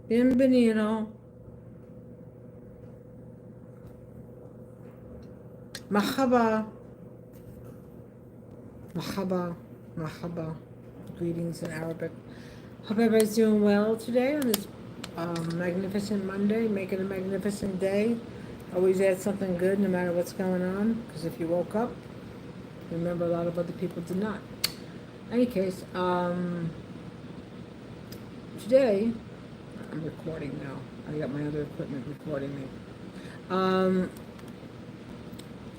Bienvenido. Mahaba. Mahaba. Mahaba. Greetings in Arabic. Hope everybody's doing well today on this magnificent Monday. Make it a magnificent day. Always add something good no matter what's going on. Because if you woke up, remember a lot of other people did not. In any case, today, I'm recording now. I got my other equipment recording me. Um,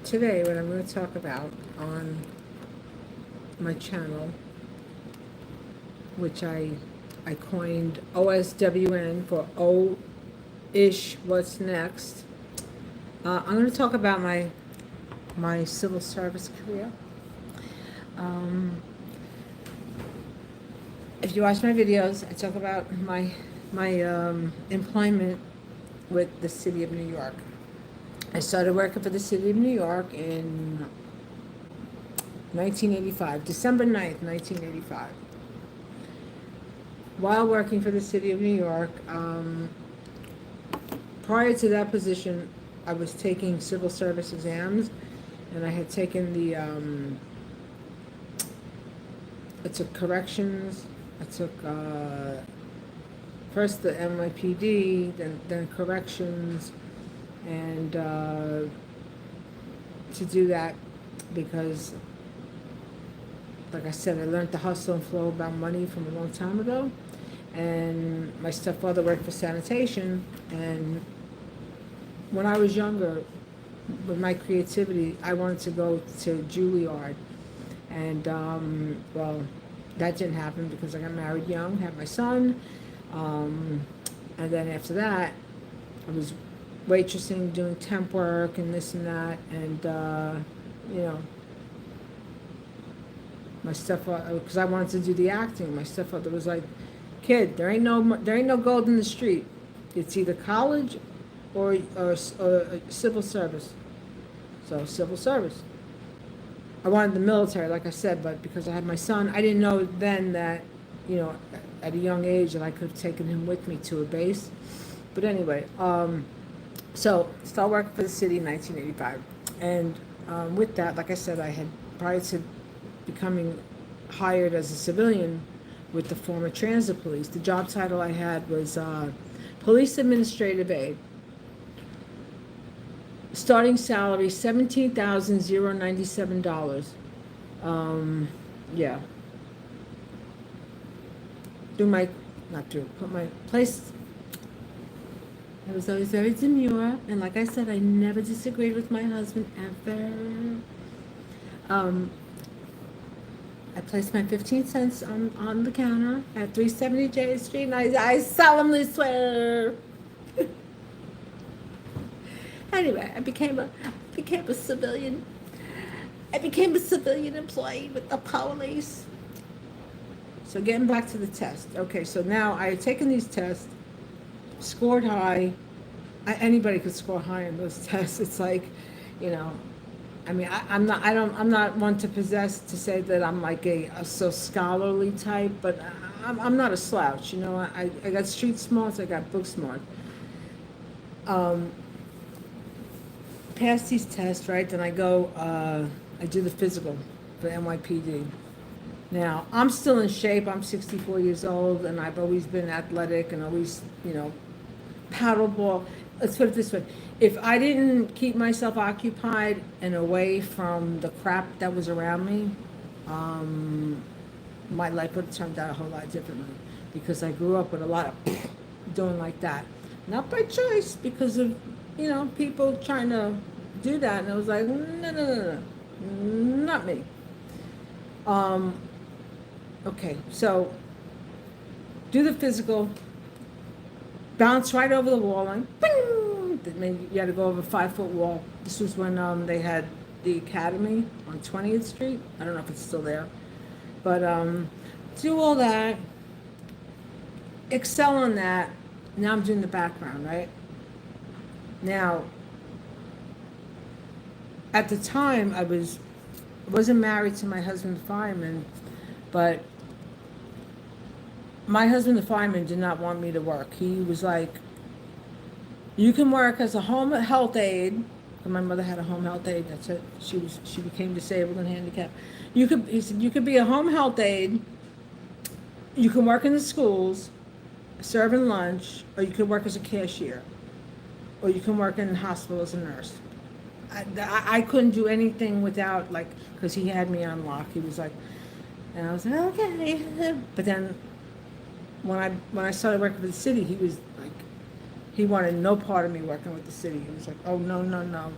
Today, what I'm going to talk about on my channel, which I coined OSWN for O-ish, what's next. I'm going to talk about my civil service career. If you watch my videos, I talk about my employment with the city of New York. I started working for the city of New York in 1985, December 9th, 1985. While working for the city of New York, prior to that position, I was taking civil service exams, and I had taken I took corrections, I took first the NYPD, then corrections, and to do that because, like I said, I learned the hustle and flow about money from a long time ago, and my stepfather worked for sanitation, and when I was younger, with my creativity, I wanted to go to Juilliard, and well, that didn't happen because I got married young, had my son, and then after that, I was waitressing, doing temp work, and this and that, and you know, my stepfather, because I wanted to do the acting. My stepfather was like, "Kid, there ain't no gold in the street. It's either college or civil service." So civil service. I wanted the military, like I said, but because I had my son, I didn't know then that, you know, at a young age that I could have taken him with me to a base. But anyway, so started working for the city in 1985, and with that, like I said, I had prior to becoming hired as a civilian with the former transit police. The job title I had was police administrative aide. Starting salary $17,097. Yeah. Put my place. I was always very demure, and like I said, I never disagreed with my husband ever. I placed my 15 cents on the counter at 370 J Street, and I solemnly swear. Anyway, I became a civilian. I became a civilian employee with the police. So getting back to the test. Okay, so now I had taken these tests, scored high. Anybody could score high in those tests. It's like, you know, I mean, I'm not one to say that I'm like a so scholarly type, but I'm not a slouch. You know, I got street smarts, I got book smart. Pass these tests, right? Then I go, I do the physical for NYPD. Now, I'm still in shape. I'm 64 years old, and I've always been athletic and always, you know, paddleball. Let's put it this way. If I didn't keep myself occupied and away from the crap that was around me, my life would have turned out a whole lot differently because I grew up with a lot of doing like that. Not by choice, because of, you know, people trying to do that. And I was like, no, not me. Okay, so do the physical, bounce right over the wall, like, bing! Then you had to go over a 5-foot wall. This was when they had the academy on 20th Street. I don't know if it's still there. But do all that, excel on that. Now I'm doing the background, right? Now, at the time, I wasn't married to my husband, the fireman, but my husband, the fireman, did not want me to work. He was like, you can work as a home health aide. My mother had a home health aide. That's it. She became disabled and handicapped. He said, you could be a home health aide. You can work in the schools, serving lunch, or you could work as a cashier, or you can work in the hospital as a nurse. I couldn't do anything without, like, because he had me on lock. He was like, and I was like, okay. But then when I started working for the city, he was like, he wanted no part of me working with the city. He was like, oh, no, no, no.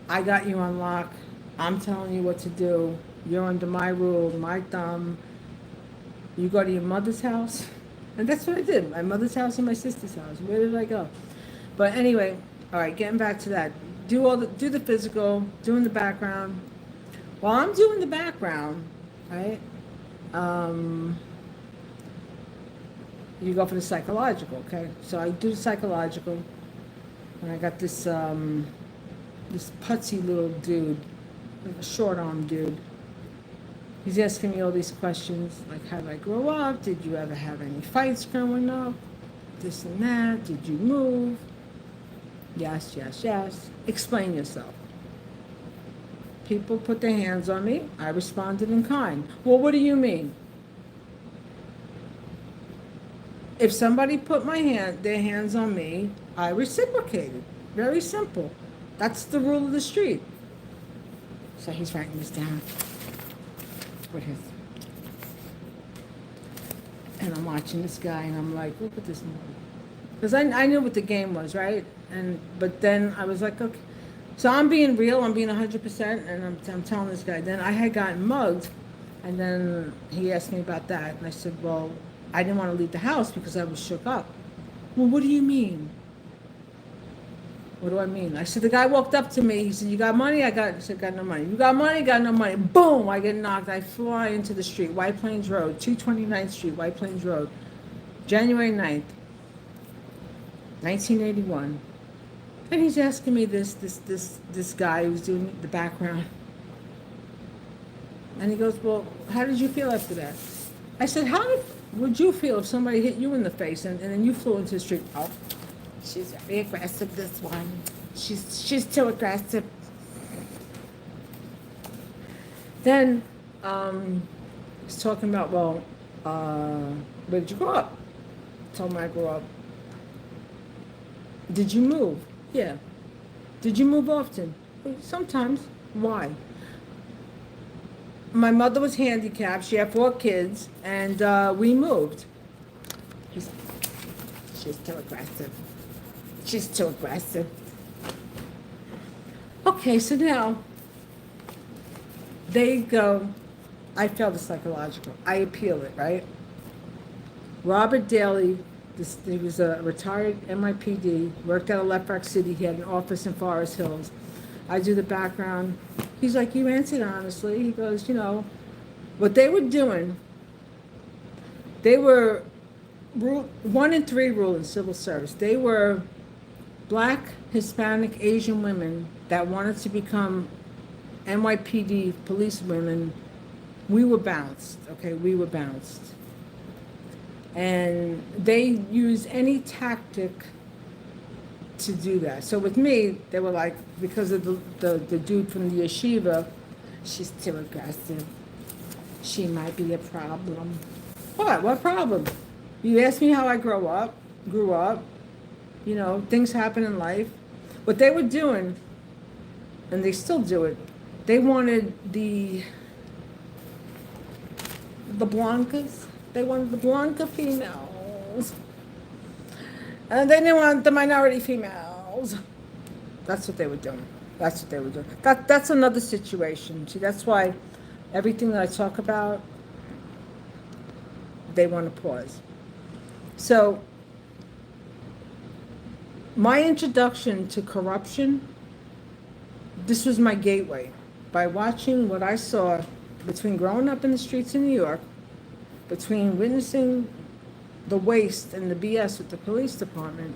I got you on lock. I'm telling you what to do. You're under my rule, my thumb. You go to your mother's house. And that's what I did. My mother's house and my sister's house. Where did I go? But anyway, all right, getting back to that. Do the physical, doing the background. While I'm doing the background, right? You go for the psychological, okay? So I do the psychological, and I got this this putsy little dude, like a short-armed dude. He's asking me all these questions, like how did I grow up? Did you ever have any fights growing up? This and that. Did you move? Yes, yes, yes. Explain yourself. People put their hands on me. I responded in kind. Well, what do you mean? If somebody put their hands on me, I reciprocated. Very simple. That's the rule of the street. So he's writing this down with his. And I'm watching this guy, and I'm like, look at this movie. Because I knew what the game was, right? But then I was like, okay. So I'm being real. I'm being 100%, and I'm telling this guy. Then I had gotten mugged, and then he asked me about that, and I said, well, I didn't want to leave the house because I was shook up. Well, what do you mean? What do I mean? I said, the guy walked up to me. He said, you got money? I said, got no money. You got money? Got no money. Boom! I get knocked. I fly into the street. White Plains Road, 229th Street, White Plains Road. January 9th, 1981. And he's asking me this guy who's doing the background. And he goes, well, how did you feel after that? I said, how would you feel if somebody hit you in the face and then you flew into the street? Oh, she's very aggressive, this one. She's too aggressive. Then he's talking about, well, where did you grow up? I told him I grew up. Did you move? Yeah. Did you move often? Sometimes. Why? My mother was handicapped. She had 4 kids, and we moved. She's too aggressive. She's too aggressive. Okay, so now they go, I failed the psychological. I appeal it, right? Robert Daly, he was a retired NYPD, worked out of Left Rock City. He had an office in Forest Hills. I do the background. He's like, you answered honestly. He goes, what they were doing, they were 1 in 3 rule in civil service. They were Black, Hispanic, Asian women that wanted to become NYPD police women. We were bounced, okay? We were bounced. And they use any tactic to do that. So with me, they were like, because of the dude from the yeshiva, she's too aggressive. She might be a problem. What problem? You asked me how I grew up. Things happen in life. What they were doing, and they still do it, they wanted the blancas. They wanted the blanca females. And they didn't want the minority females. That's what they were doing. That's another situation. See, that's why everything that I talk about, they want to pause. So, my introduction to corruption, this was my gateway. By watching what I saw between growing up in the streets in New York, between witnessing the waste and the BS with the police department,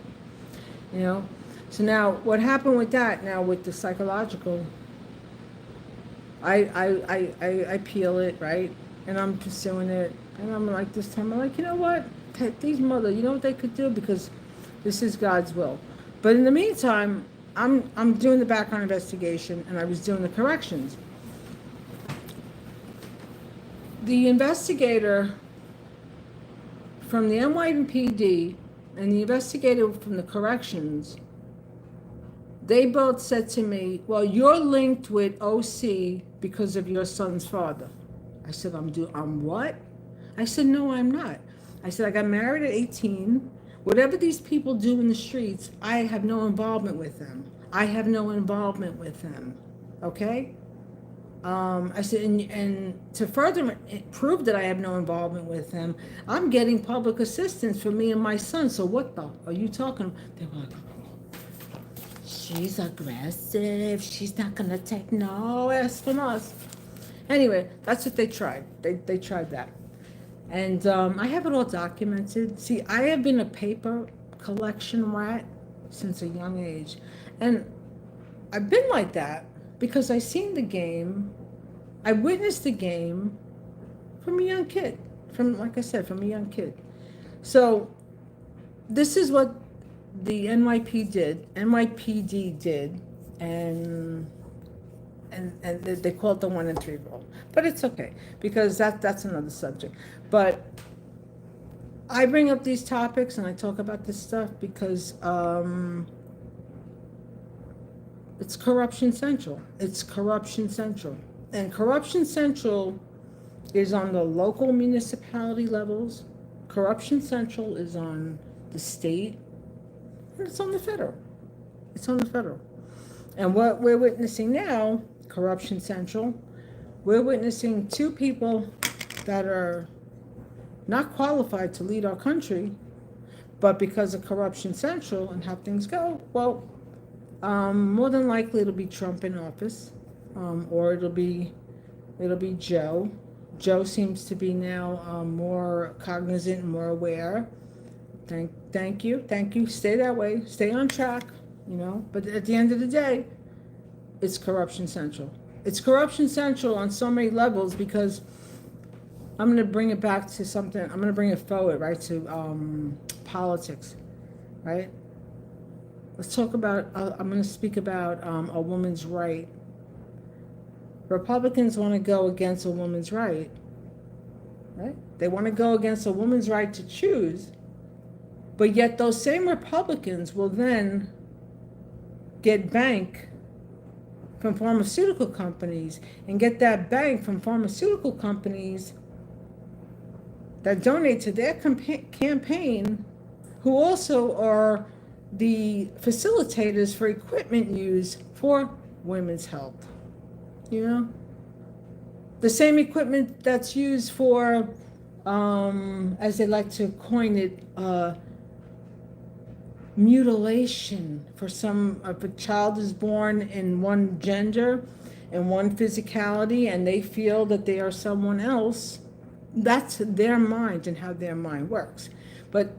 So now, what happened with that? Now with the psychological, I peel it, right, and I'm pursuing it, and I'm like, this time I'm like, you know what? these mother, you know what they could do? Because this is God's will. But in the meantime, I'm doing the background investigation, and I was doing the corrections. The investigator from the NYPD and the investigator from the corrections, they both said to me, well, you're linked with OC because of your son's father. I said, I'm what? I said, no, I'm not. I said, I got married at 18. Whatever these people do in the streets, I have no involvement with them. I have no involvement with them. Okay? I said, and to further prove that I have no involvement with them, I'm getting public assistance for me and my son. So what the are you talking? They were like, she's aggressive. She's not going to take no ass from us. Anyway, that's what they tried. They tried that. And I have it all documented. See, I have been a paper collection rat since a young age. And I've been like that because I seen the game. I witnessed the game from a young kid. Like I said, from a young kid. So this is what the NYPD did, and they call it the 1 in 3 rule. But it's okay, because that's another subject. But I bring up these topics and I talk about this stuff because it's Corruption Central. It's Corruption Central. And Corruption Central is on the local municipality levels. Corruption Central is on the state. And it's on the federal. It's on the federal. And what we're witnessing now, Corruption Central, we're witnessing 2 people that are not qualified to lead our country, but because of Corruption Central and how things go, well, more than likely it'll be Trump in office, or it'll be Joe. Joe seems to be now more cognizant and more aware. Thank you. Stay that way. Stay on track. But at the end of the day, it's Corruption Central. It's Corruption Central on so many levels, because I'm going to bring it back to something. I'm going to bring it forward, right, to politics, right? Let's talk about, I'm going to speak about a woman's right. Republicans want to go against a woman's right, right? They want to go against a woman's right to choose, but yet those same Republicans will then get bank from pharmaceutical companies, and get that bank from pharmaceutical companies that donate to their campaign, who also are the facilitators for equipment use for women's health. The same equipment that's used for, as they like to coin it, mutilation. If a child is born in one gender and one physicality, and they feel that they are someone else, that's their mind and how their mind works. But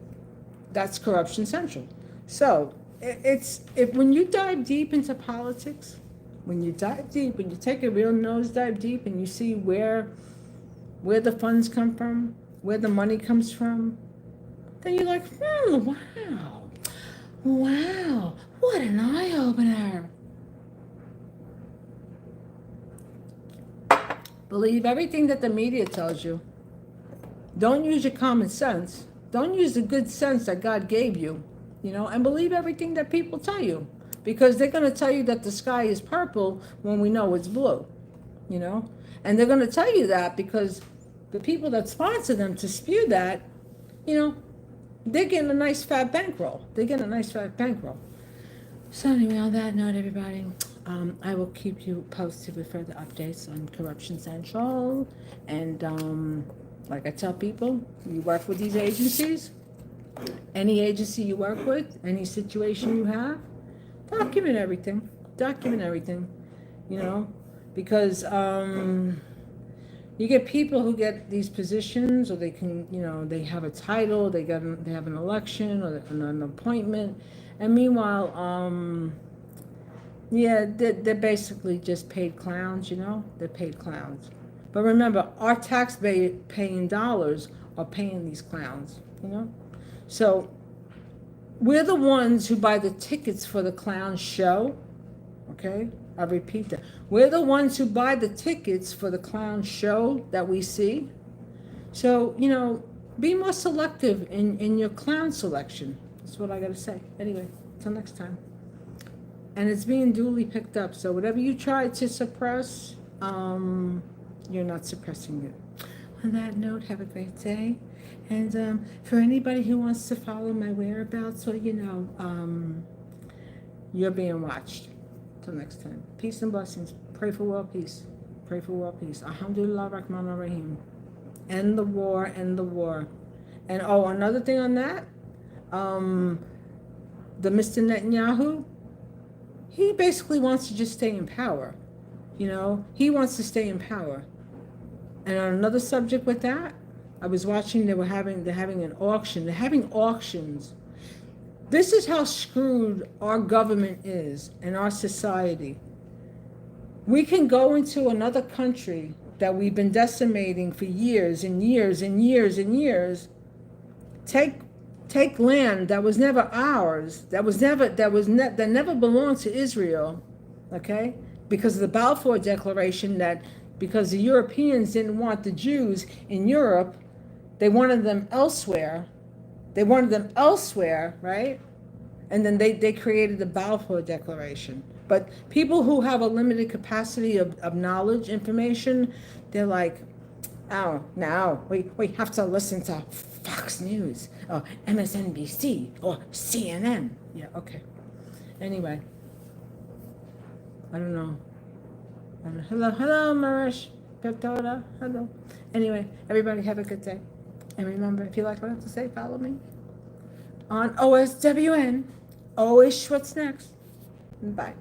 that's Corruption Central. So when you dive deep into politics, when you dive deep, when you take a real nosedive deep and you see where the funds come from, where the money comes from, then you're like, wow, what an eye-opener. Believe everything that the media tells you. Don't use your common sense. Don't use the good sense that God gave you, and believe everything that people tell you, because they're going to tell you that the sky is purple when we know it's blue, and they're going to tell you that because the people that sponsor them to spew that, they're getting a nice fat bankroll. So anyway, on that note, everybody, I will keep you posted with further updates on Corruption Central. And like I tell people, you work with these agencies, any agency you work with, any situation you have, document everything, because you get people who get these positions, or they can, they have a title, they have an election or an appointment, and meanwhile, they're basically just paid clowns, they're paid clowns. But remember, our tax-paying dollars are paying these clowns. you know? So we're the ones who buy the tickets for the clown show, okay? I repeat that. We're the ones who buy the tickets for the clown show that we see. So, be more selective in your clown selection. That's what I got to say. Anyway, till next time. And it's being duly picked up. So whatever you try to suppress, you're not suppressing it. On that note, have a great day. And for anybody who wants to follow my whereabouts, so you're being watched. Till next time. Peace and blessings. Pray for world peace. Pray for world peace. Alhamdulillah Rahman Rahim. End the war, end the war. And another thing on that, the Mr. Netanyahu, he basically wants to just stay in power. He wants to stay in power. And on another subject with that, I was watching, they're having an auction. They're having auctions. This is how screwed our government is and our society. We can go into another country that we've been decimating for years and years and years and years, take land that was never ours, that never belonged to Israel, okay? Because of the Balfour Declaration, that because the Europeans didn't want the Jews in Europe, they wanted them elsewhere. Right? And then they created the Balfour Declaration. But people who have a limited capacity of knowledge, information, they're like, oh, now we have to listen to Fox News or MSNBC or CNN. Yeah, okay. Anyway, I don't know. Hello, Marish. Hello. Anyway, everybody have a good day. And remember, if you like what I have to say, follow me on OSWN. Always what's next. Bye.